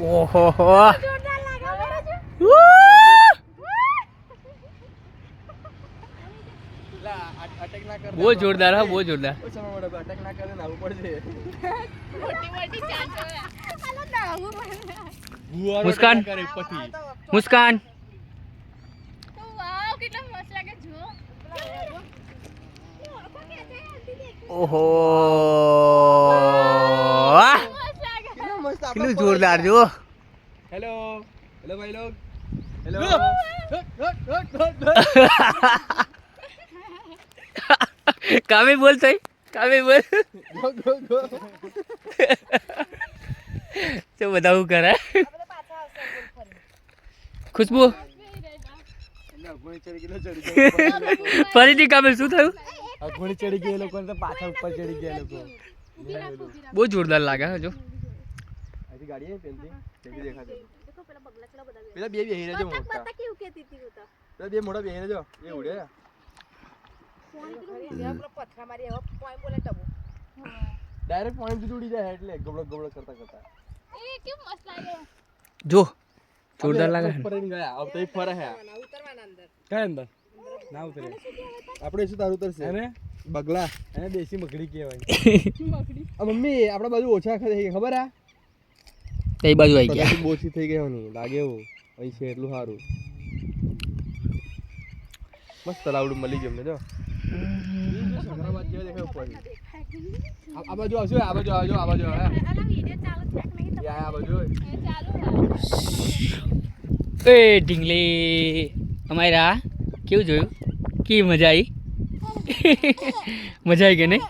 ઓહો હો જોરદાર લાગે બરો છે લા અટેક ના કર બહુ જોરદાર હા બહુ જોરદાર ઓ સમય મોડો અટેક ના કરે ને આવું પડશે મોટી મોટી ચાંચો આલો દાવું ગુવારો મુસ્કાન. attack કરે પછી મુસ્કાન તો વાવ કેટલા મસ્ત લાગે જો ઓહો મસ્ત લાગે કેટલો મસ્ત આપણો કેટલું જોરદાર જો હેલો હેલો ભાઈ લોગ હેલો કામે બોલ તઈ કામે બોલ ગો તો બધા હું કરે ખુશ્બુ ના ગોણી ચડી ગયેલો ચડી ગયો ફરીથી કામે શું થયું આ ગોણી ચડી ગયેલો લોકો તો પાછા ઉપર ચડી ગયા લોકો બહુ જોરદાર લાગે હા જો આથી ગાડી આવી પેલી પેલી દેખાતો દેખો પેલા બગલા ચલા બધા પેલા બે બેહી રહેજો મોટા પતા કેવું કેતી હતી હું તો પેલા બે મોટા બેહી રહેજો એ ઉડે ફોન કર્યું પથરા મારી હવે પોઈન્ટ બોલે ટબુ ડાયરેક્ટ પોઈન્ટ સુધી ઉડી જાય એટલે ગબડો ગબડો કરતા કરતા એ કેવું મસ્ત લાગે જો જોરદાર લાગે ઉપર રહીને ગયા હવે તો એ ફરે હે ઉતરવાના અંદર કઈ અંદર ના ઉતરે આપણે શું તારું ઉતરશે અરે બગલા એને દેશી મગડી કહેવાય આ મમ્મી આપણા બાજુ ઓછા ખાય ખબર આ એ બાજુ આવી ગયા કદાચ ઓછી થઈ ગયો નહીં લાગે એવું અહીં છે એટલું સારું મસ્ત તલાવડું મળી ગયું અમને જો આ બાજુ આવશે આ બાજુ આવજો આ બાજુ આલા વિડિયો ચાલુ છે કે નહીં આ બાજુ ચાલુ એ ઢીંગલી અમારા કેવું જોયું કેવી મજા આવી મજા આવી કે નહીં